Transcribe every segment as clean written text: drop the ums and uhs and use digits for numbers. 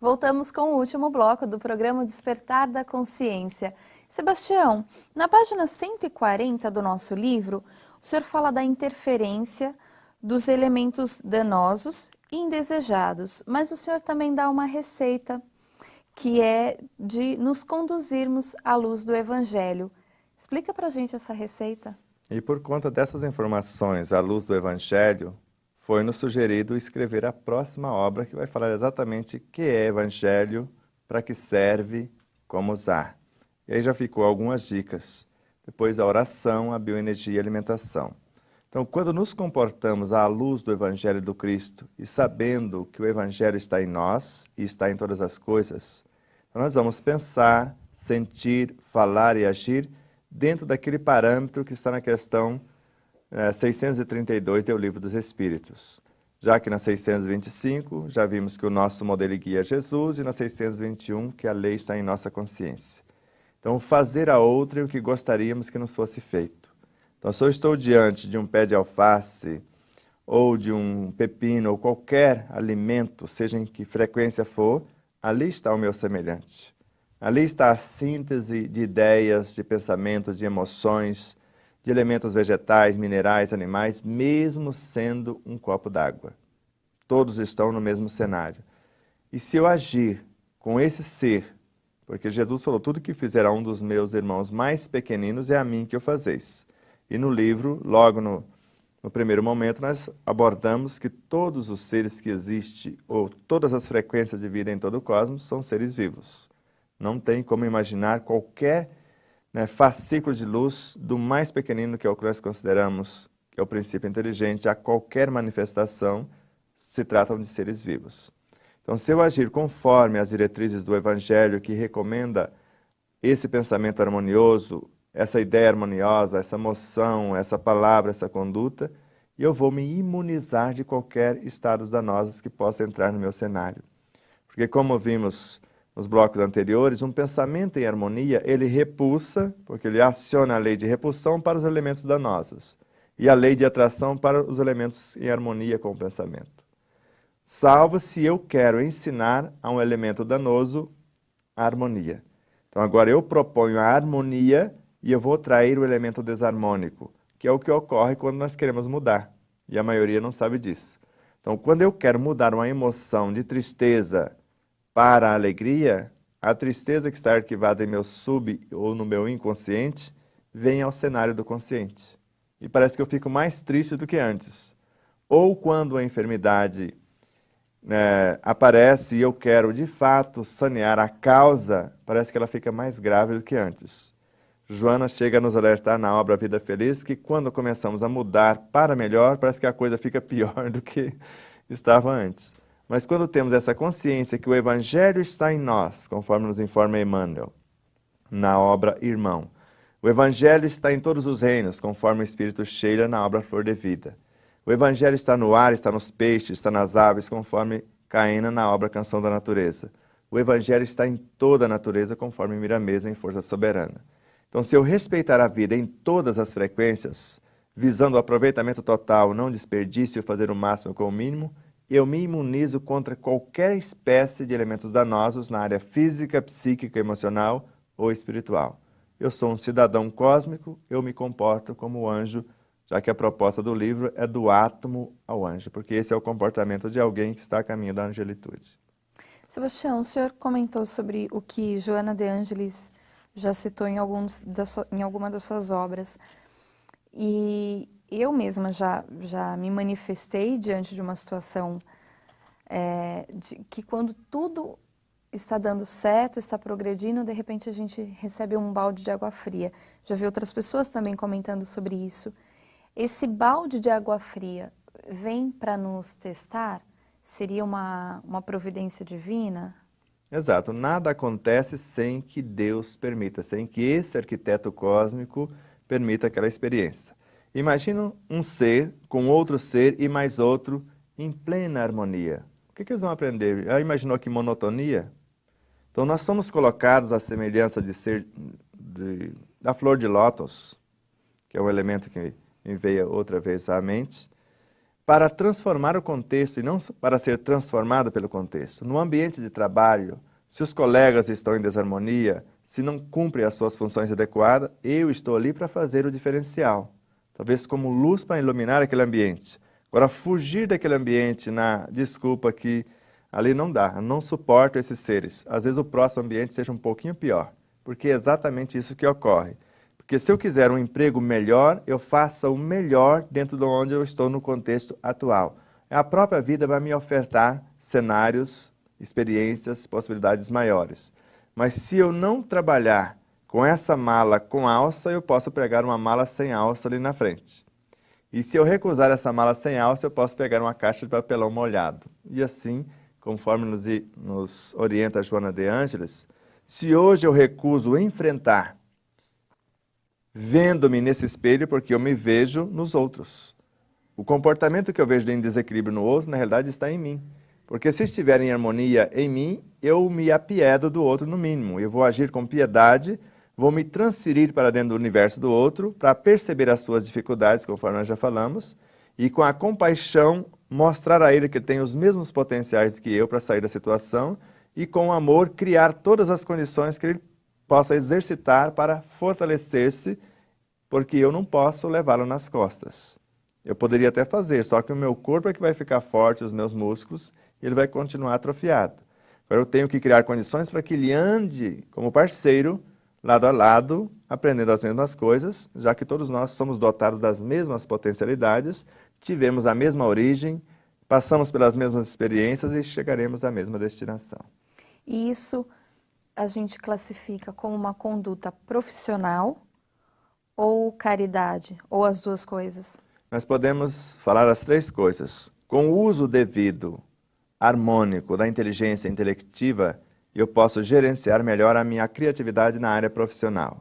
Voltamos com o último bloco do programa Despertar da Consciência. Sebastião, na página 140 do nosso livro, o senhor fala da interferência dos elementos danosos e indesejados, mas o senhor também dá uma receita que é de nos conduzirmos à luz do Evangelho. Explica pra gente essa receita. E por conta dessas informações à luz do Evangelho, foi-nos sugerido escrever a próxima obra que vai falar exatamente o que é Evangelho, para que serve, como usar. E aí já ficou algumas dicas. Depois a oração, a bioenergia e a alimentação. Então, quando nos comportamos à luz do Evangelho do Cristo e sabendo que o Evangelho está em nós e está em todas as coisas, nós vamos pensar, sentir, falar e agir dentro daquele parâmetro que está na questão 632 do Livro dos Espíritos. Já que na 625 já vimos que o nosso modelo e guia é Jesus e na 621 que a lei está em nossa consciência. Então, fazer a outra o que gostaríamos que nos fosse feito. Então, se eu estou diante de um pé de alface ou de um pepino ou qualquer alimento, seja em que frequência for, ali está o meu semelhante. Ali está a síntese de ideias, de pensamentos, de emoções, de elementos vegetais, minerais, animais, mesmo sendo um copo d'água. Todos estão no mesmo cenário. E se eu agir com esse ser, porque Jesus falou, tudo que fizer a um dos meus irmãos mais pequeninos é a mim que o fazeis. E no livro, logo no primeiro momento, nós abordamos que todos os seres que existem, ou todas as frequências de vida em todo o cosmos, são seres vivos. Não tem como imaginar qualquer fascículo de luz do mais pequenino, que é o que nós consideramos que é o princípio inteligente, a qualquer manifestação, se tratam de seres vivos. Então, se eu agir conforme as diretrizes do Evangelho, que recomenda esse pensamento harmonioso, essa ideia harmoniosa, essa moção, essa palavra, essa conduta, eu vou me imunizar de qualquer estados danosos que possa entrar no meu cenário. Porque, como vimos nos blocos anteriores, um pensamento em harmonia, ele repulsa, porque ele aciona a lei de repulsão para os elementos danosos e a lei de atração para os elementos em harmonia com o pensamento. Salvo se eu quero ensinar a um elemento danoso a harmonia. Então agora eu proponho a harmonia e eu vou trair o elemento desarmônico, que é o que ocorre quando nós queremos mudar. E a maioria não sabe disso. Então quando eu quero mudar uma emoção de tristeza para a alegria, a tristeza que está arquivada em meu sub ou no meu inconsciente vem ao cenário do consciente. E parece que eu fico mais triste do que antes. Ou quando a enfermidade aparece e eu quero de fato sanear a causa, parece que ela fica mais grave do que antes. Joana chega a nos alertar na obra Vida Feliz que quando começamos a mudar para melhor, parece que a coisa fica pior do que estava antes. Mas quando temos essa consciência que o Evangelho está em nós, conforme nos informa Emmanuel, na obra Irmão. O Evangelho está em todos os reinos, conforme o Espírito Sheila na obra Flor de Vida. O Evangelho está no ar, está nos peixes, está nas aves, conforme Caena na obra Canção da Natureza. O Evangelho está em toda a natureza, conforme Miramesa em Força Soberana. Então, se eu respeitar a vida em todas as frequências, visando o aproveitamento total, não desperdício, fazer o máximo com o mínimo, eu me imunizo contra qualquer espécie de elementos danosos na área física, psíquica, emocional ou espiritual. Eu sou um cidadão cósmico, eu me comporto como anjo, já que a proposta do livro é do átomo ao anjo, porque esse é o comportamento de alguém que está a caminho da angelitude. Sebastião, o senhor comentou sobre o que Joana de Ângelis já citou em alguma das suas obras. E eu mesma já me manifestei diante de uma situação que quando tudo está dando certo, está progredindo, de repente a gente recebe um balde de água fria. Já vi outras pessoas também comentando sobre isso. Esse balde de água fria vem para nos testar? Seria uma providência divina? Exato. Nada acontece sem que Deus permita, sem que esse arquiteto cósmico permita aquela experiência. Imagina um ser com outro ser e mais outro em plena harmonia. O que eles vão aprender? Já imaginou que monotonia? Então nós somos colocados à semelhança de ser da flor de lótus, que é um elemento que me veio outra vez à mente, para transformar o contexto e não para ser transformado pelo contexto. No ambiente de trabalho, se os colegas estão em desarmonia, se não cumprem as suas funções adequadas, eu estou ali para fazer o diferencial. Talvez como luz para iluminar aquele ambiente. Agora, fugir daquele ambiente na desculpa que ali não dá, eu não suporto esses seres. Às vezes o próximo ambiente seja um pouquinho pior, porque é exatamente isso que ocorre. Porque se eu quiser um emprego melhor, eu faça o melhor dentro de onde eu estou no contexto atual. A própria vida vai me ofertar cenários, experiências, possibilidades maiores. Mas se eu não trabalhar com essa mala com alça, eu posso pegar uma mala sem alça ali na frente. E se eu recusar essa mala sem alça, eu posso pegar uma caixa de papelão molhado. E assim, conforme nos orienta a Joana de Ângeles, se hoje eu recuso enfrentar, vendo-me nesse espelho, porque eu me vejo nos outros. O comportamento que eu vejo em desequilíbrio no outro, na realidade, está em mim. Porque se estiver em harmonia em mim, eu me apiedo do outro no mínimo. Eu vou agir com piedade, vou me transferir para dentro do universo do outro, para perceber as suas dificuldades, conforme nós já falamos, e com a compaixão mostrar a ele que tem os mesmos potenciais que eu para sair da situação, e com o amor criar todas as condições que ele possa exercitar para fortalecer-se, porque eu não posso levá-lo nas costas. Eu poderia até fazer, só que o meu corpo é que vai ficar forte, os meus músculos, e ele vai continuar atrofiado. Agora eu tenho que criar condições para que ele ande como parceiro, lado a lado, aprendendo as mesmas coisas, já que todos nós somos dotados das mesmas potencialidades, tivemos a mesma origem, passamos pelas mesmas experiências e chegaremos à mesma destinação. E isso a gente classifica como uma conduta profissional ou caridade, ou as duas coisas? Nós podemos falar as três coisas. Com o uso devido, harmônico da inteligência intelectiva, eu posso gerenciar melhor a minha criatividade na área profissional.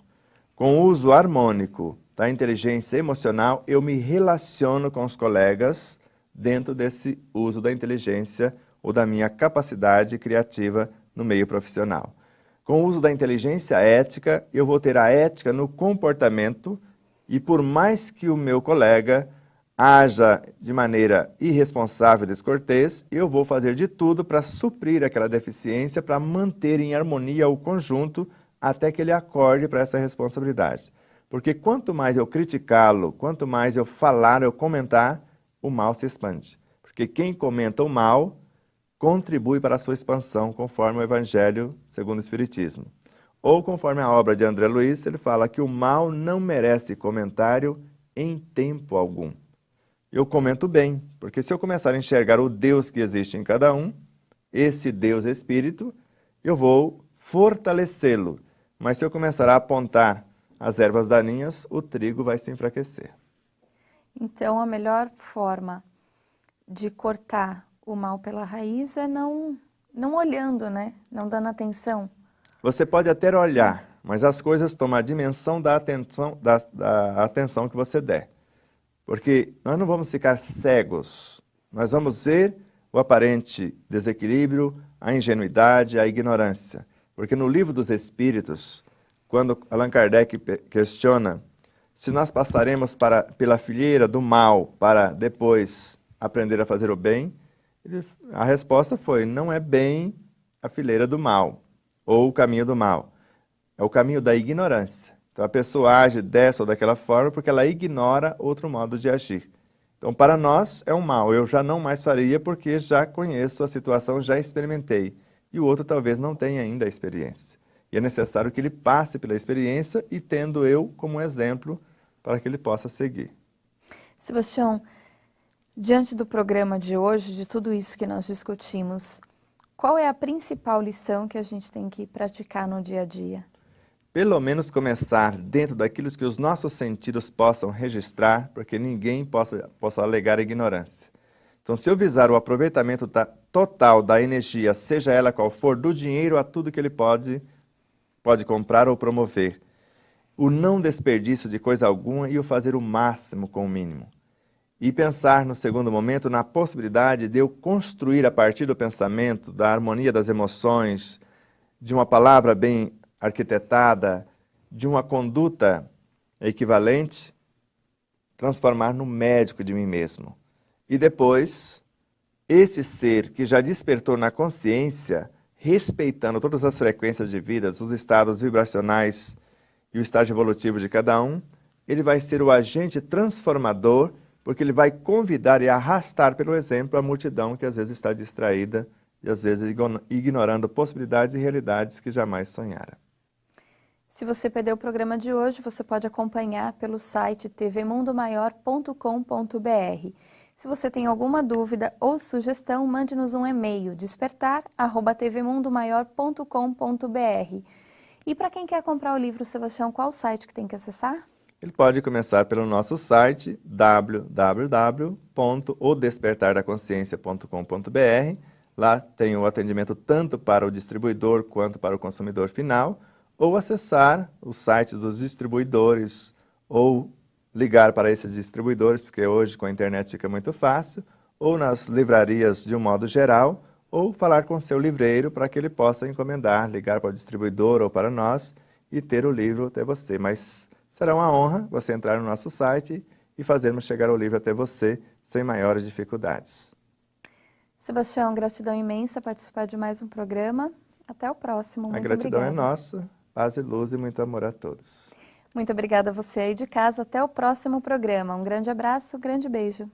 Com o uso harmônico da inteligência emocional, eu me relaciono com os colegas dentro desse uso da inteligência ou da minha capacidade criativa no meio profissional. Com o uso da inteligência ética, eu vou ter a ética no comportamento e por mais que o meu colega haja de maneira irresponsável e descortês, eu vou fazer de tudo para suprir aquela deficiência, para manter em harmonia o conjunto até que ele acorde para essa responsabilidade. Porque quanto mais eu criticá-lo, quanto mais eu falar, eu comentar, o mal se expande. Porque quem comenta o mal contribui para a sua expansão, conforme o Evangelho segundo o Espiritismo. Ou conforme a obra de André Luiz, ele fala que o mal não merece comentário em tempo algum. Eu comento bem, porque se eu começar a enxergar o Deus que existe em cada um, esse Deus Espírito, eu vou fortalecê-lo. Mas se eu começar a apontar as ervas daninhas, o trigo vai se enfraquecer. Então, a melhor forma de cortar o mal pela raiz é não olhando, né? Não dando atenção. Você pode até olhar, mas as coisas tomam a dimensão da atenção que você der. Porque nós não vamos ficar cegos, nós vamos ver o aparente desequilíbrio, a ingenuidade, a ignorância. Porque no Livro dos Espíritos, quando Allan Kardec questiona se nós passaremos pela fileira do mal para depois aprender a fazer o bem, a resposta foi, não é bem a fileira do mal, ou o caminho do mal, é o caminho da ignorância. Então a pessoa age dessa ou daquela forma porque ela ignora outro modo de agir. Então para nós é um mal, eu já não mais faria porque já conheço a situação, já experimentei. E o outro talvez não tenha ainda a experiência. E é necessário que ele passe pela experiência e tendo eu como exemplo para que ele possa seguir. Sebastião, diante do programa de hoje, de tudo isso que nós discutimos, qual é a principal lição que a gente tem que praticar no dia a dia? Pelo menos começar dentro daquilo que os nossos sentidos possam registrar, porque ninguém possa alegar ignorância. Então, se eu visar o aproveitamento total da energia, seja ela qual for, do dinheiro a tudo que ele pode comprar ou promover, o não desperdício de coisa alguma e o fazer o máximo com o mínimo. E pensar no segundo momento na possibilidade de eu construir a partir do pensamento, da harmonia das emoções, de uma palavra bem arquitetada, de uma conduta equivalente, transformar no médico de mim mesmo. E depois, esse ser que já despertou na consciência, respeitando todas as frequências de vida, os estados vibracionais e o estágio evolutivo de cada um, ele vai ser o agente transformador, porque ele vai convidar e arrastar pelo exemplo a multidão que às vezes está distraída e às vezes ignorando possibilidades e realidades que jamais sonhara. Se você perdeu o programa de hoje, você pode acompanhar pelo site tvmundomaior.com.br. Se você tem alguma dúvida ou sugestão, mande-nos um e-mail, despertar@tvmundomaior.com.br. E para quem quer comprar o livro, Sebastião, qual site que tem que acessar? Ele pode começar pelo nosso site www.odespertardaconsciência.com.br. Lá tem o atendimento tanto para o distribuidor quanto para o consumidor final, ou acessar os sites dos distribuidores, ou ligar para esses distribuidores, porque hoje com a internet fica muito fácil, ou nas livrarias de um modo geral, ou falar com o seu livreiro para que ele possa encomendar, ligar para o distribuidor ou para nós e ter o livro até você. Mas será uma honra você entrar no nosso site e fazermos chegar o livro até você sem maiores dificuldades. Sebastião, gratidão imensa participar de mais um programa. Até o próximo. Muito A gratidão obrigada. é nossa. Paz e luz e muito amor a todos. Muito obrigada a você aí de casa. Até o próximo programa. Um grande abraço, um grande beijo.